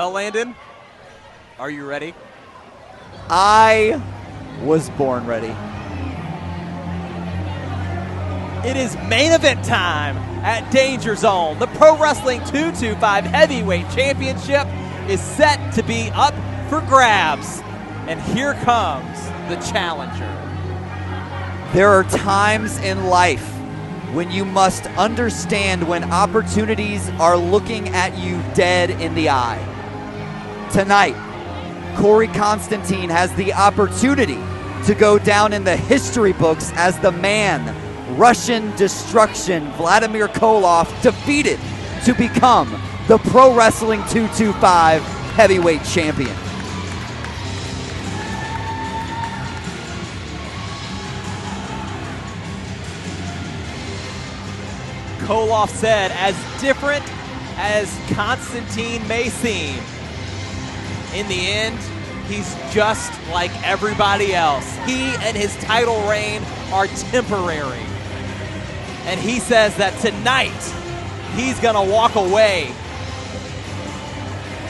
Well, Landon, are you ready? I was born ready. It is main event time at Danger Zone. The Pro Wrestling 225 Heavyweight Championship is set to be up for grabs. And here comes the challenger. There are times in life when you must understand when opportunities are looking at you dead in the eye. Tonight, Korey Konstantine has the opportunity to go down in the history books as the man Russian Destruction Vladimir Koloff defeated to become the Pro Wrestling 225 Heavyweight Champion. Koloff said, as different as Konstantine may seem, in the end, he's just like everybody else. He and his title reign are temporary. And he says that tonight, he's gonna walk away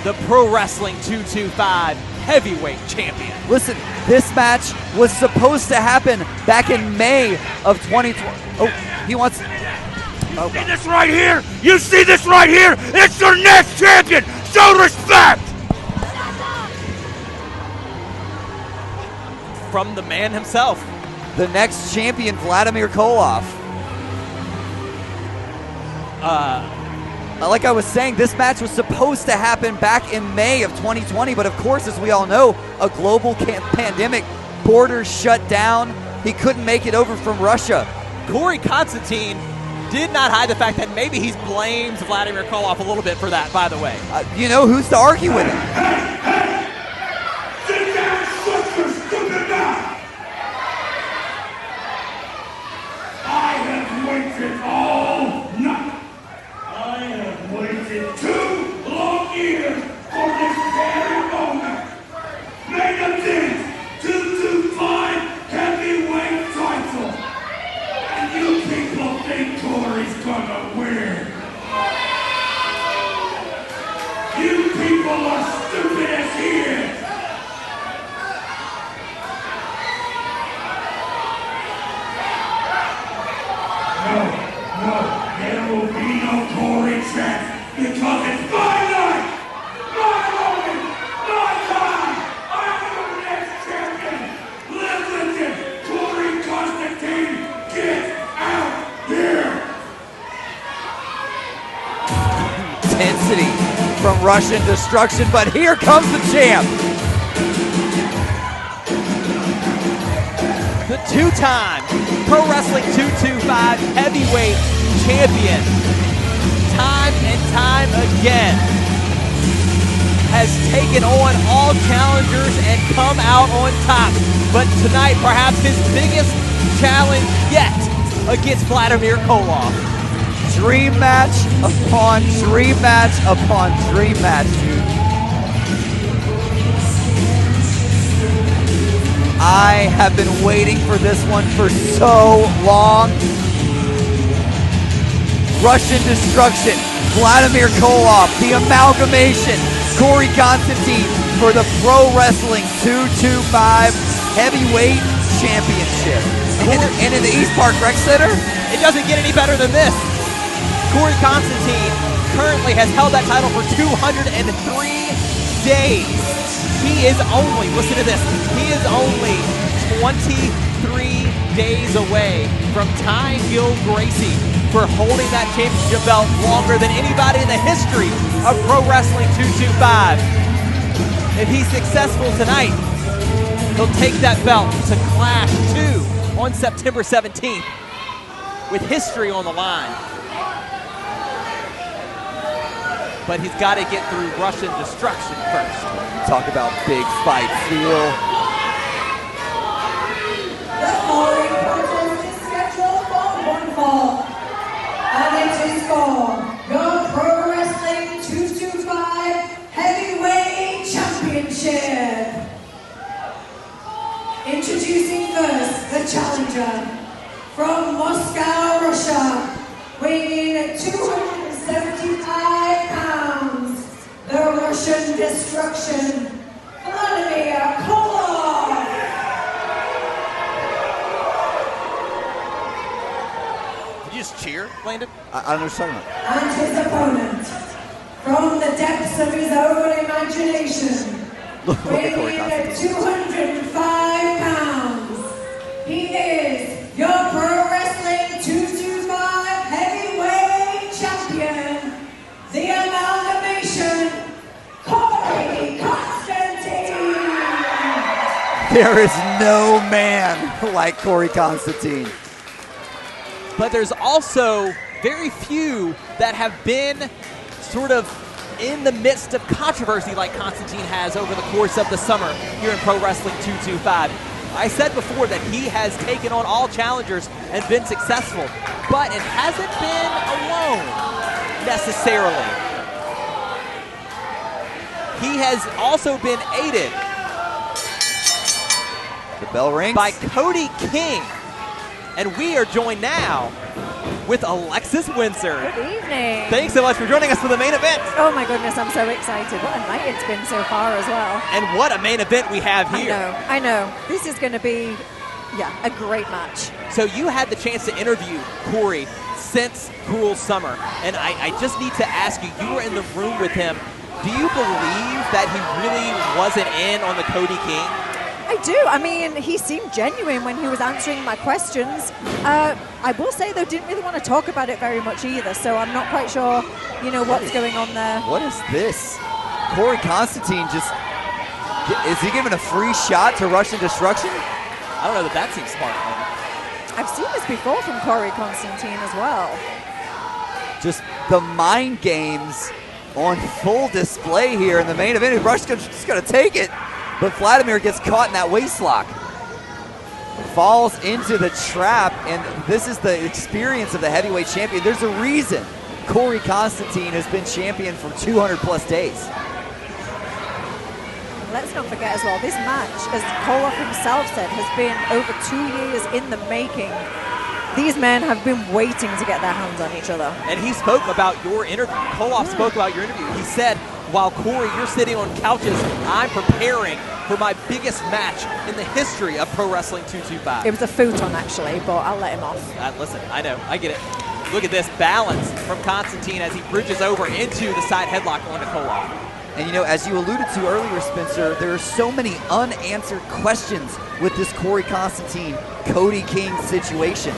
the Pro Wrestling 225 Heavyweight Champion. Listen, this match was supposed to happen back in May of 2020. Oh, he wants... You see this right here? You see this right here? It's your next champion! Show respect! From the man himself. The next champion, Vladimir Koloff. Like I was saying, this match was supposed to happen back in May of 2020, but of course, as we all know, a global pandemic, borders shut down. He couldn't make it over from Russia. Korey Konstantine did not hide the fact that maybe he's blamed Vladimir Koloff a little bit for that, by the way. You know, who's to argue with him? Sit down, shut your stupid mouth! I have waited all night. I have waited 2 long years for this very moment. Main event, 225 heavyweight title. And you people think Korey's gonna win. You people are stupid as he is. No, there will be no Korey chance because it's my night, my moment, my time. I'm your next champion. Listen, Korey Konstantine, get out here. Intensity from Russian Destruction, but here comes the champ. The two-time Pro Wrestling 225 Heavyweight Champion, time and time again, has taken on all challengers and come out on top. But tonight, perhaps his biggest challenge yet against Vladimir Koloff. Dream match upon dream match upon dream match, dude. I have been waiting for this one for so long. Russian Destruction, Vladimir Koloff, the amalgamation, Korey Konstantine for the Pro Wrestling 225 Heavyweight Championship. And in the East Park Rec Center? It doesn't get any better than this. Korey Konstantine currently has held that title for 203 days. He is only, listen to this, he is only 23 days away from tying Gil Gracie for holding that championship belt longer than anybody in the history of Pro Wrestling 225. If he's successful tonight, he'll take that belt to Clash 2 on September 17th with history on the line. But he's got to get through Russian Destruction first. Talk about big fight feel. The following contest is scheduled for one fall, and it is for the Pro Wrestling 225 Heavyweight Championship. Introducing first the challenger from Moscow, Russia, weighing in at 275 pounds, the Russian destruction, Vladimir Koloff. Did you just cheer, Landon? I don't know what you're talking about. And his opponent, from the depths of his own imagination, Look at Korey weighing in at Konstantine. 205 pounds, he is your Pro Wrestling 225 heavyweight champion, the amalgamation, Korey Konstantine. There is no man like Korey Konstantine. But there's also very few that have been sort of in the midst of controversy like Konstantine has over the course of the summer here in Pro Wrestling 225. I said before that he has taken on all challengers and been successful, but it hasn't been alone necessarily. He has also been aided The bell rings. by Cody King, and we are joined now with Alexis Windsor. Good evening. Thanks so much for joining us for the main event. Oh my goodness, I'm so excited. What a night it's been so far as well. And what a main event we have here. I know. This is going to be, a great match. So you had the chance to interview Korey since Cruel Summer, and I just need to ask you, you were in the room with him. Do you believe that he really wasn't in on the Cody King? I do. I mean, he seemed genuine when he was answering my questions. I will say, though, didn't really want to talk about it very much either, so I'm not quite sure, what's going on there. What is this? Korey Konstantine is he giving a free shot to Russian destruction? I don't know that seems smart. I've seen this before from Korey Konstantine as well. Just the mind games on full display here in the main event. Russia's just going to take it, but Vladimir gets caught in that waist lock. Falls into the trap, and this is the experience of the heavyweight champion. There's a reason Korey Konstantine has been champion for 200 plus days. Let's not forget as well, this match, as Koloff himself said, has been over 2 years in the making. These men have been waiting to get their hands on each other. And he spoke about your interview. Koloff spoke about your interview. He said, while Korey, you're sitting on couches, I'm preparing for my biggest match in the history of Pro Wrestling 225. It was a futon, actually, but I'll let him off. Listen, I know, I get it. Look at this balance from Konstantine as he bridges over into the side headlock onto Koloff. And as you alluded to earlier, Spencer, there are so many unanswered questions with this Korey Konstantine, Cody King situation.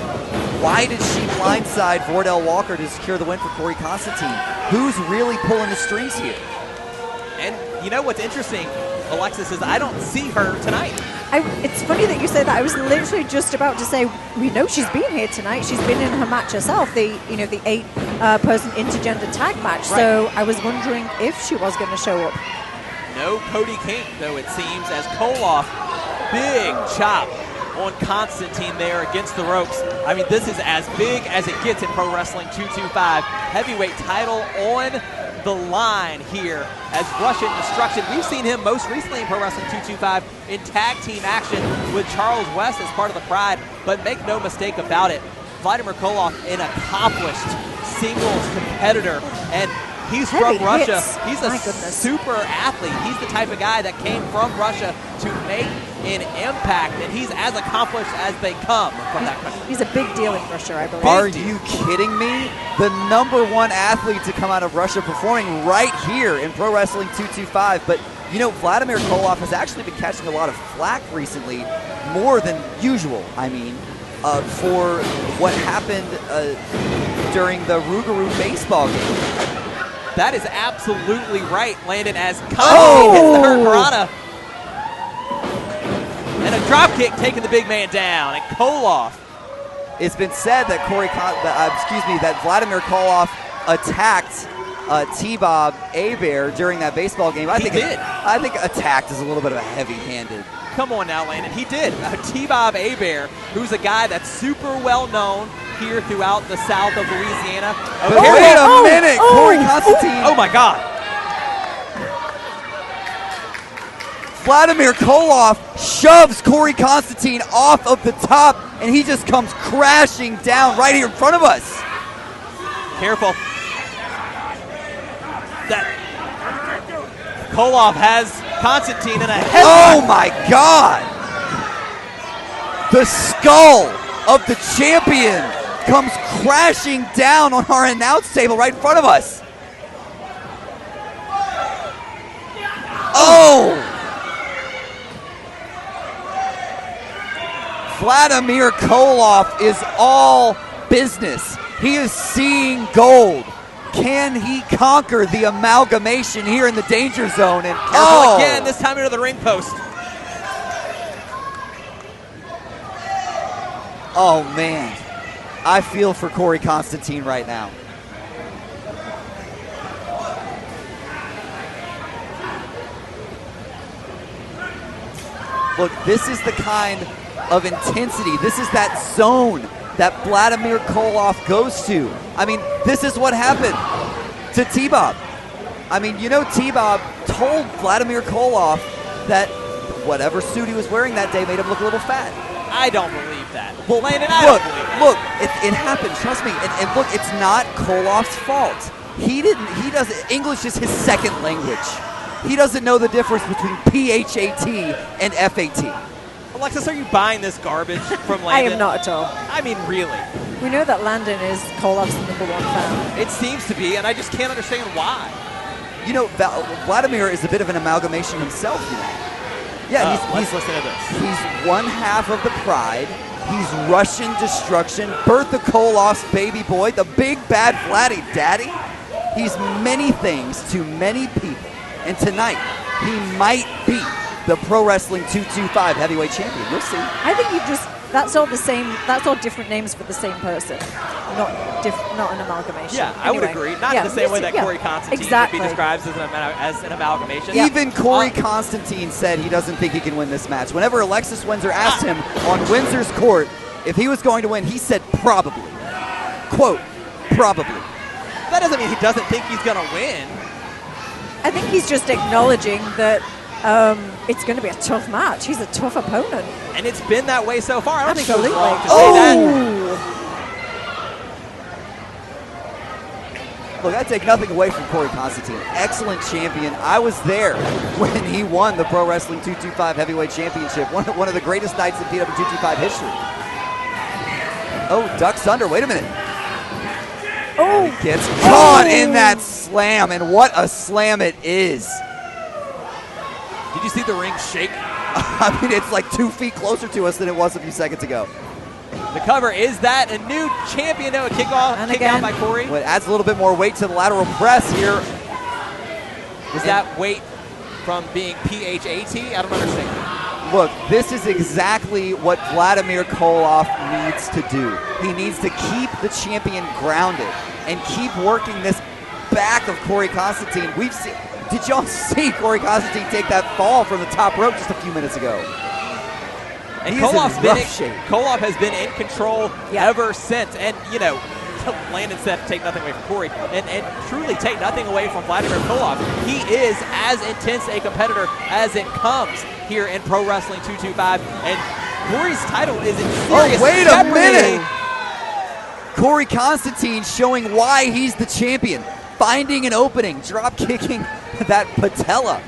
Why did she blindside Vordell Walker to secure the win for Korey Konstantine? Who's really pulling the strings here? And what's interesting, Alexis, is I don't see her tonight. It's funny that you say that. I was literally just about to say, we know she's been here tonight. She's been in her match herself, the 8-person intergender tag match. Right. So I was wondering if she was going to show up. No Cody King, though, it seems, as Koloff, big chop on Konstantine there against the ropes. I mean, this is as big as it gets in Pro Wrestling 225. Heavyweight title on the line here as Russian Destruction. We've seen him most recently in Pro Wrestling 225 in tag team action with Charles West as part of the Pride, but make no mistake about it, Vladimir Koloff, an accomplished singles competitor, and he's Heavy from Russia. hits. He's My a goodness. super athlete. He's the type of guy that came from Russia to make an impact, and he's as accomplished as they come from that country. He's a big deal in Russia, I believe. Are you kidding me? The #1 athlete to come out of Russia performing right here in Pro Wrestling 225. But, Vladimir Koloff has actually been catching a lot of flack recently, more than usual, for what happened during the Rougarou baseball game. That is absolutely right, Landon, as Konstantine hits the Hurricanrana. And a drop kick taking the big man down. And Koloff. It's been said that that Vladimir Koloff attacked T-Bob Abear during that baseball game. I think attacked is a little bit of a heavy-handed. Come on now, Landon. He did. T-Bob Abear, who's a guy that's super well known here throughout the south of Louisiana. But wait a minute, Korey Konstantine. Oh my God. Vladimir Koloff shoves Korey Konstantine off of the top, and he just comes crashing down right here in front of us. Careful. Koloff has Konstantine in a head. Oh my God! The skull of the champion comes crashing down on our announce table right in front of us. Oh! Vladimir Koloff is all business. He is seeing gold. Can he conquer the amalgamation here in the danger zone? And Careful again, this time into the ring post. Oh man, I feel for Korey Konstantine right now. Look, this is the kind of intensity. This is that zone that Vladimir Koloff goes to. I mean, this is what happened to T-Bob. I mean, you know, T-Bob told Vladimir Koloff that whatever suit he was wearing that day made him look a little fat. I don't believe that. Well, Landon, I don't believe that. Look, it happened, trust me. And look, it's not Koloff's fault. He doesn't, English is his second language. He doesn't know the difference between PHAT and FAT. Alexis, are you buying this garbage from Landon? I am not at all. I mean, really. We know that Landon is Koloff's #1 fan. It seems to be, and I just can't understand why. You know, Vladimir is a bit of an amalgamation himself, you know. Yeah, let's listen to this. He's one half of the Pride. He's Russian destruction. Bertha Koloff's baby boy, the big bad Vladdy daddy. He's many things to many people. And tonight, he might be the Pro Wrestling 225 heavyweight champion. We'll see. I think that's all the same, that's all different names for the same person. Not an amalgamation. Yeah, I would agree. Not in the same way that Korey Konstantine would be described as an amalgamation. Even Korey Konstantine said he doesn't think he can win this match. Whenever Alexis Windsor asked him on Windsor's court if he was going to win, he said probably. Quote, probably. That doesn't mean he doesn't think he's going to win. I think he's just acknowledging that it's going to be a tough match. He's a tough opponent. And it's been that way so far. I don't Absolutely. think it's wrong to say that. Look, I take nothing away from Korey Konstantine. Excellent champion. I was there when he won the Pro Wrestling 225 Heavyweight Championship. One of the greatest nights in PW 225 history. Oh, ducks under. Wait a minute. Oh, he gets caught in that slam, and what a slam it is. Did you see the ring shake? I mean, it's like 2 feet closer to us than it was a few seconds ago. The cover is that a new champion, though, a kick out by Korey. Well, it adds a little bit more weight to the lateral press here. Was that weight from being PHAT? I don't understand. Look, this is exactly what Vladimir Koloff needs to do. He needs to keep the champion grounded and keep working this back of Korey Konstantine. We've seen. Did y'all see Korey Konstantine take that fall from the top rope just a few minutes ago? And Koloff has been in control ever since. And, you know, Landon said take nothing away from Korey. And truly take nothing away from Vladimir Koloff. He is as intense a competitor as it comes here in Pro Wrestling 225. And Korey's title is in serious wait jeopardy. A minute! Korey Konstantine showing why he's the champion. Finding an opening, drop kicking that patella.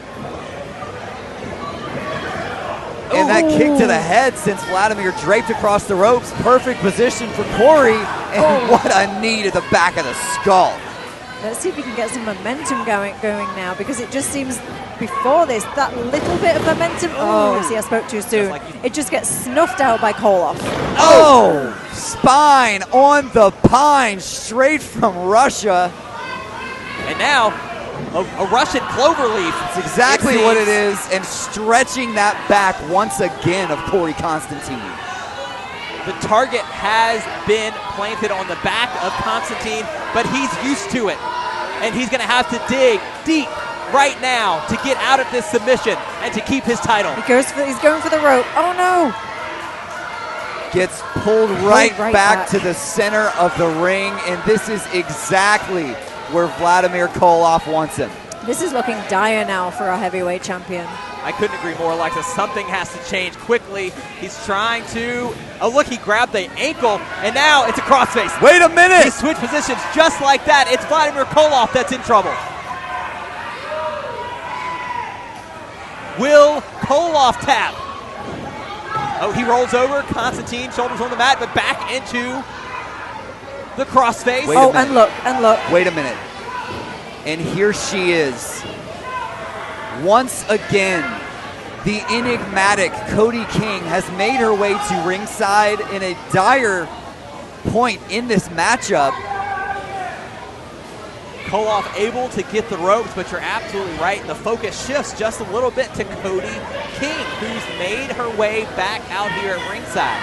And that kick to the head sends Vladimir draped across the ropes. Perfect position for Korey. And what a knee to the back of the skull. Let's see if we can get some momentum going now, because it just seems before this, that little bit of momentum. Oh, see, I spoke too soon. It just gets snuffed out by Koloff. Oh, spine on the pine, straight from Russia. And now, a Russian cloverleaf. It's exactly what it is, and stretching that back once again of Korey Konstantine. The target has been planted on the back of Konstantine, but he's used to it. And he's going to have to dig deep right now to get out of this submission and to keep his title. He's going for the rope. Oh, no. Gets pulled right back to the center of the ring, and this is exactly where Vladimir Koloff wants him. This is looking dire now for our heavyweight champion. I couldn't agree more, Alexis. Something has to change quickly. He's trying to... Oh, look, he grabbed the ankle, and now it's a crossface. Wait a minute! He switched positions just like that. It's Vladimir Koloff that's in trouble. Will Koloff tap? Oh, he rolls over. Konstantine, shoulders on the mat, but back into the crossface. Wait a Oh, minute. and look. Wait a minute. And here she is. Once again, the enigmatic Cody King has made her way to ringside in a dire point in this matchup. Koloff able to get the ropes, but you're absolutely right. The focus shifts just a little bit to Cody King, who's made her way back out here at ringside.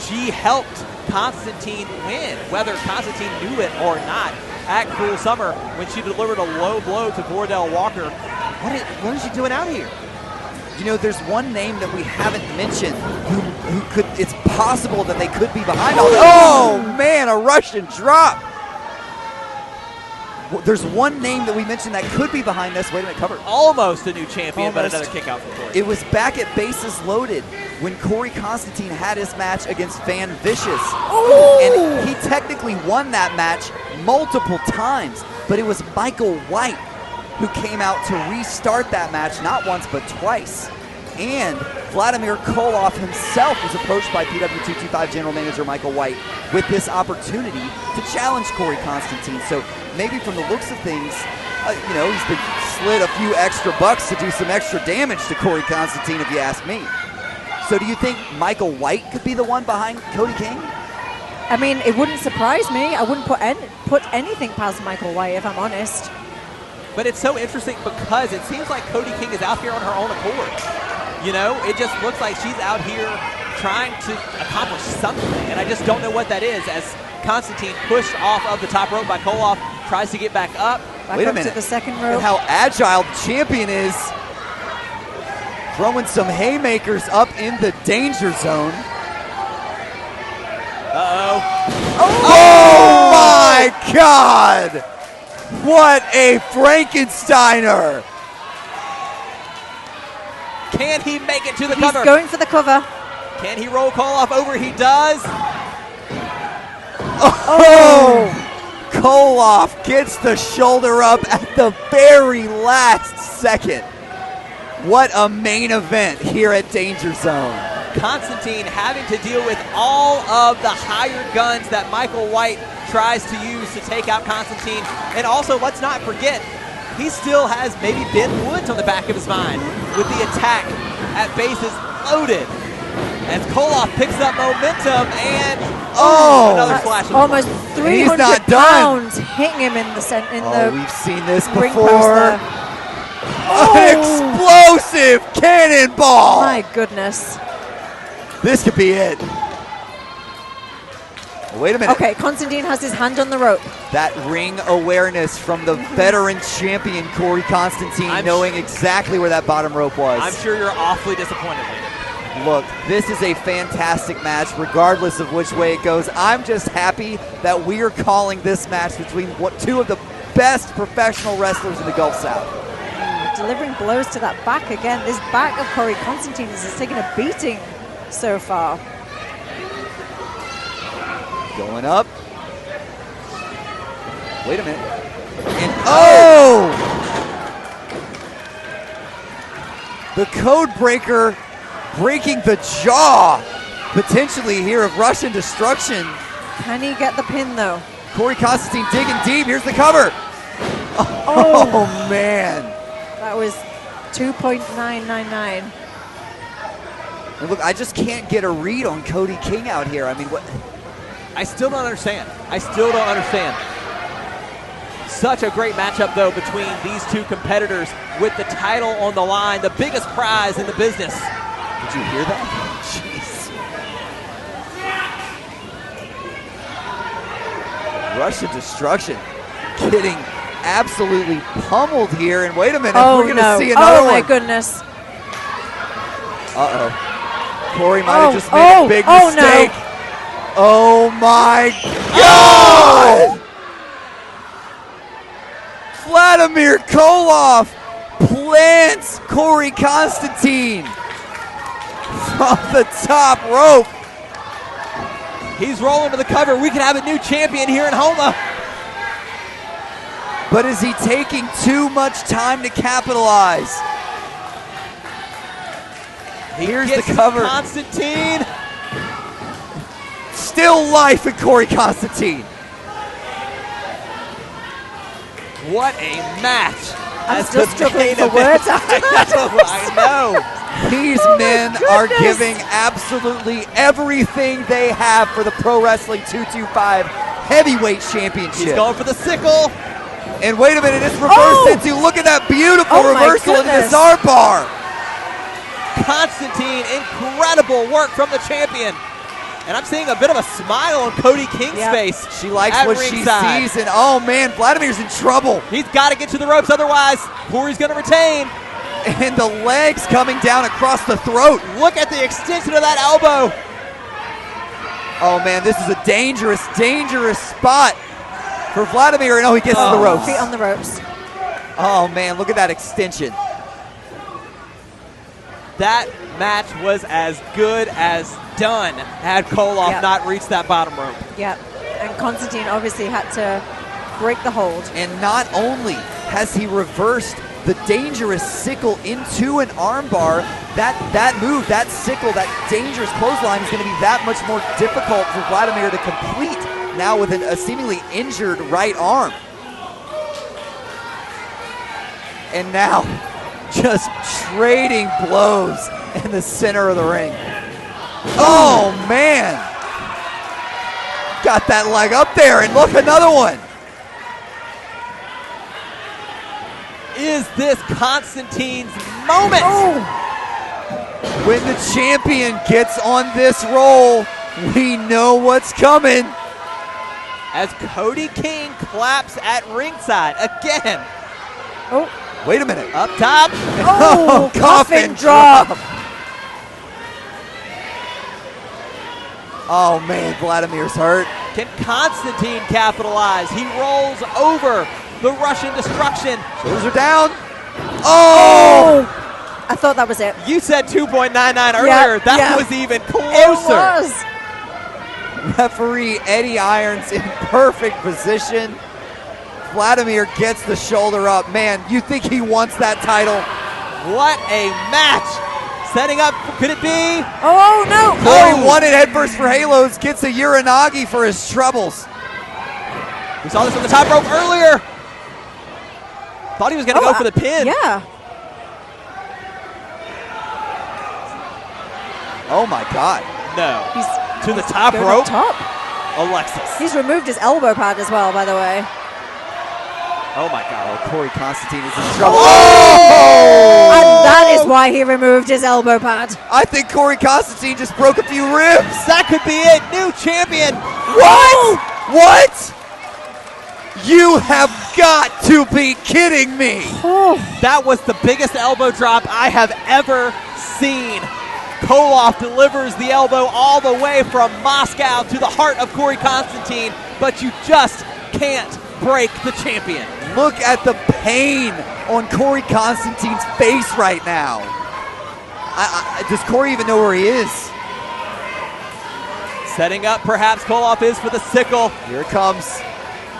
She helped Konstantine win, whether Konstantine knew it or not, at Cruel Summer when she delivered a low blow to Bordell Walker. What is she doing out here? You know, there's one name that we haven't mentioned who could, it's possible that they could be behind all this. Oh, man, a Russian drop. There's one name that we mentioned that could be behind this. Wait a minute, cover. Almost a new champion, but Almost. another kick out for Korey. It was back at Bases Loaded when Corey Konstantine had his match against Van Vicious. And he technically won that match multiple times, but it was Michael White who came out to restart that match not once but twice. And Vladimir Koloff himself was approached by PW225 General Manager Michael White with this opportunity to challenge Corey Konstantine. So maybe from the looks of things, you know, he's been slid a few extra bucks to do some extra damage to Corey Konstantine, if you ask me. So do you think Michael White could be the one behind Cody King? I mean, it wouldn't surprise me. I wouldn't put anything past Michael White, if I'm honest. But it's so interesting because it seems like Cody King is out here on her own accord. You know, it just looks like she's out here trying to accomplish something, and I just don't know what that is as Konstantine pushed off of the top rope by Koloff, tries to get back up. Back Wait a up minute. to the second And rope. how agile the champion is. Throwing some haymakers up in the danger zone. Uh-oh. Oh my God! What a Frankensteiner! Can he make it to the He's cover? going for the cover. Can he roll Koloff over? He does. Oh! Koloff gets the shoulder up at the very last second. What a main event here at Danger Zone. Konstantine having to deal with all of the hired guns that Michael White tries to use to take out Konstantine. And also, let's not forget, he still has maybe Ben Woods on the back of his mind with the attack at Bases Loaded. As Koloff picks up momentum and another That's flash. almost 300 not done. pounds hitting him in the center. We've seen this ring before. post there. An explosive cannonball. My goodness. This could be it. Wait a minute. Okay, Konstantine has his hand on the rope. That ring awareness from the veteran champion Corey Konstantine, knowing exactly where that bottom rope was. I'm sure you're awfully disappointed, Landon. Look, this is a fantastic match, regardless of which way it goes. I'm just happy that we are calling this match between two of the best professional wrestlers in the Gulf South. Delivering blows to that back again. This back of Corey Konstantine has taken a beating so far. Going up. Wait a minute. And the code breaker breaking the jaw, potentially here, of Russian destruction. Can he get the pin though? Corey Konstantine digging deep. Here's the cover. Oh man. That was 2.999. And look, I just can't get a read on Cody King out here. I mean, what? I still don't understand. Such a great matchup, though, between these two competitors with the title on the line, the biggest prize in the business. Did you hear that? Jeez. Russian destruction getting absolutely pummeled here. And wait a minute, we're going to see another one. Oh, my goodness. Corey might have just made a big mistake. No. Oh my God! Vladimir Koloff plants Corey Konstantine from the top rope. He's rolling to the cover. We could have a new champion here in Houma. But is he taking too much time to capitalize? Here's Gets the cover. Konstantine. Still life in Korey Konstantine. What a match. I'm As still the struggling main for event. words after that. I know. These Oh my men are goodness. giving absolutely everything they have for the Pro Wrestling 225 Heavyweight Championship. He's going for the sickle. And wait a minute, it's reversed Oh! into, look at that beautiful Oh my reversal into goodness. this arm bar. Konstantine, incredible work from the champion. And I'm seeing a bit of a smile on Cody King's Yep. face. She likes at what ringside. she sees, and oh man, Vladimir's in trouble. He's got to get to the ropes, otherwise Korey's going to retain. And the legs coming down across the throat. Look at the extension of that elbow. Oh man, this is a dangerous, dangerous spot for Vladimir. And oh, he gets to the ropes. Feet on the ropes. Oh man, look at that extension. That match was as good as done had Koloff Yep. not reached that bottom rope. Yep. And Konstantine obviously had to break the hold. And not only has he reversed the dangerous sickle into an armbar, that move, that sickle, that dangerous clothesline is going to be that much more difficult for Vladimir to complete now with a seemingly injured right arm. And now, just trading blows in the center of the ring. Oh man! Got that leg up there, and look, another one. Is this Konstantine's moment? When the champion gets on this roll, we know what's coming. As Cody King claps at ringside again. Oh, Wait a minute. Up top. oh, coffin drop. Oh man, Vladimir's hurt. Can Konstantine capitalize? He rolls over the Russian destruction. Shoulders are down. Oh! I thought that was it. You said 2.99 earlier. That yeah. was even It closer. was. Referee Eddie Irons in perfect position. Vladimir gets the shoulder up. Man, you think he wants that title? What a match. Setting up, could it be? Oh, no. Korey won it headfirst for Halos, gets a Uranagi for his troubles. We saw this on the top rope earlier. Thought he was going to go for the pin. Yeah. Oh my God. No. He's To the top going rope. up top. Alexis. He's removed his elbow pad as well, by the way. Oh my God. Oh, Korey Konstantine is in trouble. Oh! And that is why he removed his elbow pad. I think Korey Konstantine just broke a few ribs. That could be it. New champion. What? What? You have got to be kidding me. That was the biggest elbow drop I have ever seen. Koloff delivers the elbow all the way from Moscow to the heart of Korey Konstantine, but you just can't break the champion. Look at the pain on Korey Konstantine's face right now. Does Korey even know where he is? Setting up, perhaps Koloff is for the sickle. Here it comes.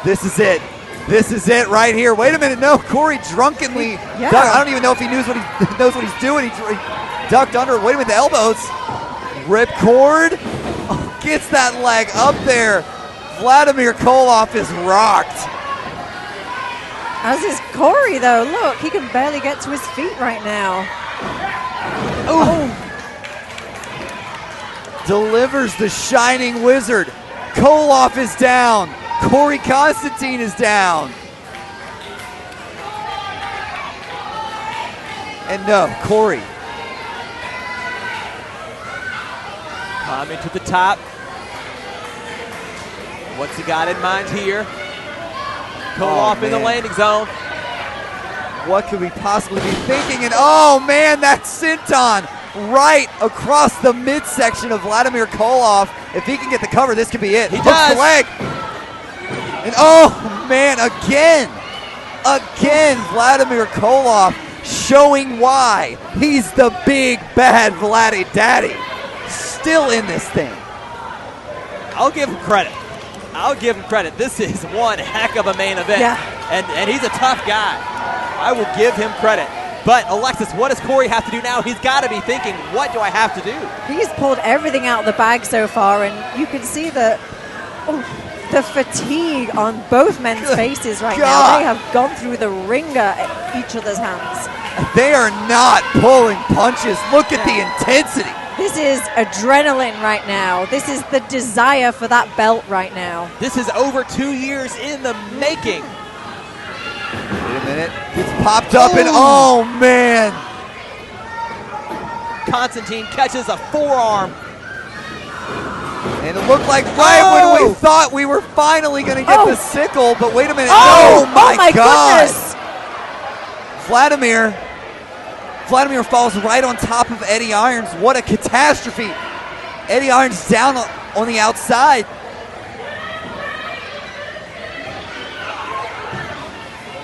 This is it. This is it right here. Wait a minute. No, Korey drunkenly. Yeah. I don't even know if he knows what he's doing. He ducked under. Wait a minute. The elbows. Ripcord. Oh, gets that leg up there. Vladimir Koloff is rocked. As is Korey, though. Look, he can barely get to his feet right now. Oh. Delivers the Shining Wizard. Koloff is down. Korey Konstantine is down. And no, Korey. Climbing to the top. What's he got in mind here? Koloff in the man. landing zone. What could we possibly be thinking? And oh man, that senton right across the midsection of Vladimir Koloff. If he can get the cover, this could be it. He Hooks does. the leg. And oh man, again, Vladimir Koloff showing why he's the big bad Vladdy Daddy. Still in this thing. I'll give him credit. This is one heck of a main event. Yeah. And he's a tough guy. I will give him credit. But Alexis, what does Korey have to do now? He's got to be thinking, what do I have to do? He's pulled everything out of the bag so far, and you can see the fatigue on both men's faces right now. They have gone through the ringer at each other's hands. They are not pulling punches. Look at the intensity. This is adrenaline right now. This is the desire for that belt right now. This is over 2 years in the making. Wait a minute. It's popped up and oh man. Konstantine catches a forearm. And it looked like when we thought we were finally going to get the sickle, but wait a minute. Oh my God. goodness. Vladimir falls right on top of Eddie Irons. What a catastrophe. Eddie Irons down on the outside.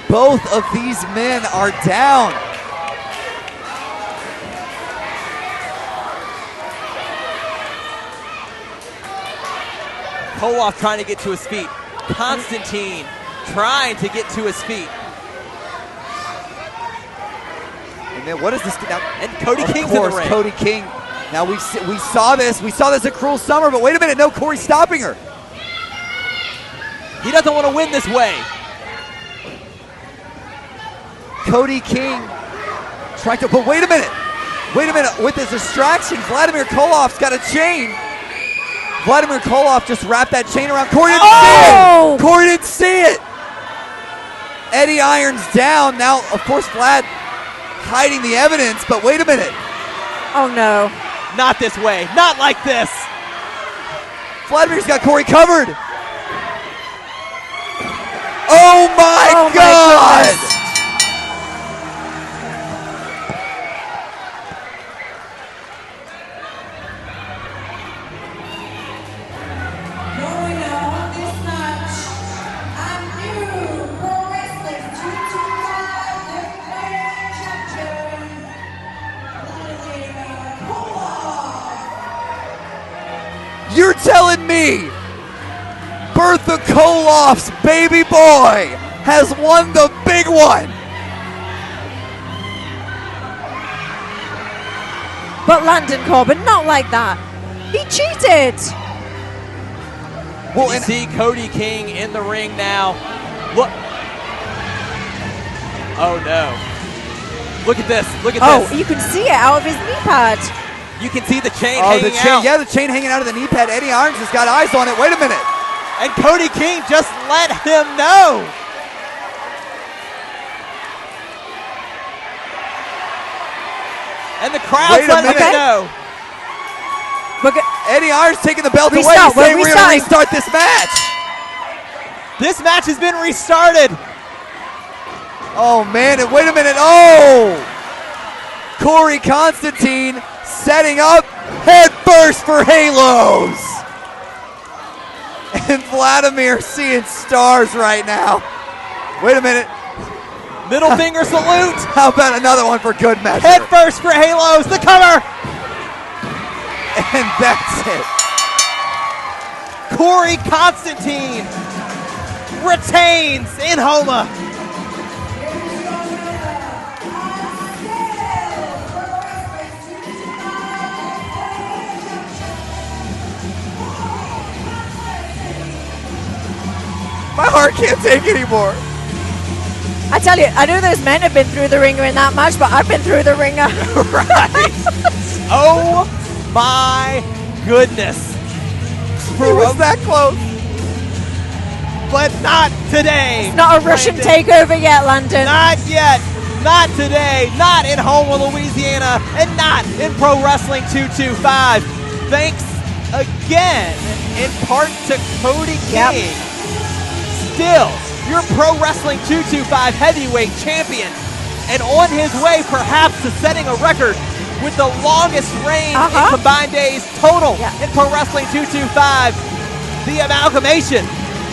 Both of these men are down. Koloff trying to get to his feet. Konstantine trying to get to his feet. And then what is this now? And Cody King's in the ring. Cody King. Now we saw this. We saw this at Cruel Summer, but wait a minute. No, Korey's stopping her. He doesn't want to win this way. Cody King trying to, but wait a minute. With his distraction, Vladimir Koloff's got a chain. Vladimir Koloff just wrapped that chain around. Korey didn't see it. Korey didn't see it. Eddie Irons down. Now, of course, Vlad hiding the evidence, but wait a minute. Oh no. Not this way. Not like this. Vladimir's got Korey covered. Oh my God. Goodness. Going on this match, and new Pro Wrestling 225 Declared Champion, Vladimir Koloff. You're telling me Bertha Koloff's baby boy has won the big one? But Landon Corbin, not like that. He cheated. Well, You and see Cody King in the ring now. Look. Oh no. Look at this. Look at Oh, this. you can see it out of his knee pad. You can see the chain oh, hanging the chain, out. yeah, the chain hanging out of the knee pad. Eddie Irons has got eyes on it. Wait a minute. And Cody King just let him know. And the crowd's Wait a letting him minute. know. Look at, Eddie Irons taking the belt away. Restart, He's saying we're we're going to restarting. restart this match. This match has been restarted. Oh, man. And wait a minute. Oh! Korey Konstantine setting up head first for Halos. And Vladimir seeing stars right now. Wait a minute. Middle finger salute. How about another one for good measure? Head first for Halos. The cover. And that's it. Korey Konstantine retains in Houma. My heart can't take anymore. I tell you, I know those men have been through the ringer in that match, but I've been through the ringer. Right. Oh my goodness. He was that close. But not today. Not a Russian takeover yet, Landon. Not yet. Not today. Not in Houma, Louisiana. And not in Pro Wrestling 225. Thanks again in part to Cody King. Still, your Pro Wrestling 225 heavyweight champion. And on his way perhaps to setting a record with the longest reign in combined days total in Pro Wrestling 225. The amalgamation.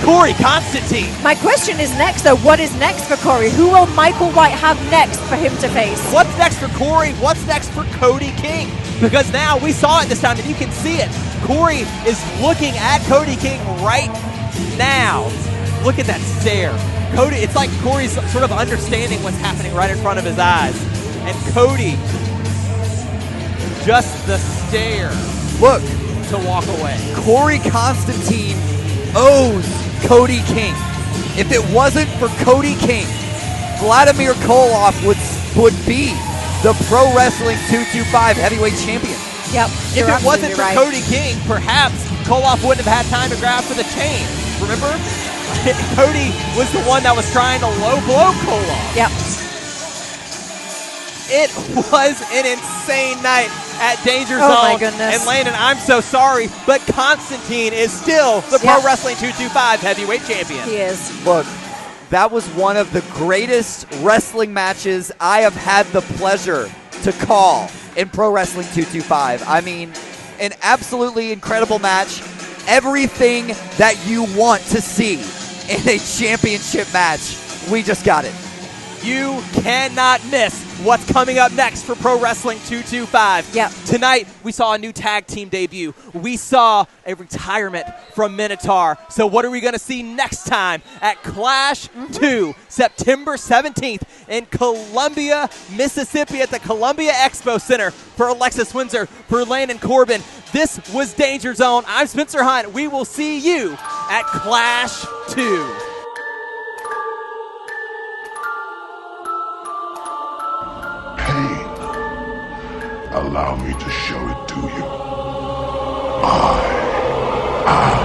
Korey Konstantine. My question is next, though. What is next for Korey? Who will Michael White have next for him to face? What's next for Korey? What's next for Cody King? Because now we saw it this time, and you can see it. Korey is looking at Cody King right now. Look at that stare. Cody, it's like Korey's sort of understanding what's happening right in front of his eyes. And Cody, just the stare Look, to walk away. Korey Konstantine owes Cody King. If it wasn't for Cody King, Vladimir Koloff would be the Pro Wrestling 225 heavyweight champion. Yep. If it wasn't for Cody King, perhaps Koloff wouldn't have had time to grab for the chain. Remember? Cody was the one that was trying to low blow Koloff. Yep. It was an insane night at Danger Zone. Oh my goodness. And Landon, I'm so sorry, but Konstantine is still the Pro Wrestling 225 heavyweight champion. He is. Look, that was one of the greatest wrestling matches I have had the pleasure to call in Pro Wrestling 225. I mean, an absolutely incredible match. Everything that you want to see in a championship match, we just got it. You cannot miss what's coming up next for Pro Wrestling 225. Yep. Tonight, we saw a new tag team debut. We saw a retirement from Minotaur. So what are we going to see next time at Clash 2, September 17th in Columbia, Mississippi at the Columbia Expo Center? For Alexis Windsor, for Landon Corbin, this was Danger Zone. I'm Spencer Hunt. We will see you at Clash 2. Allow me to show it to you. I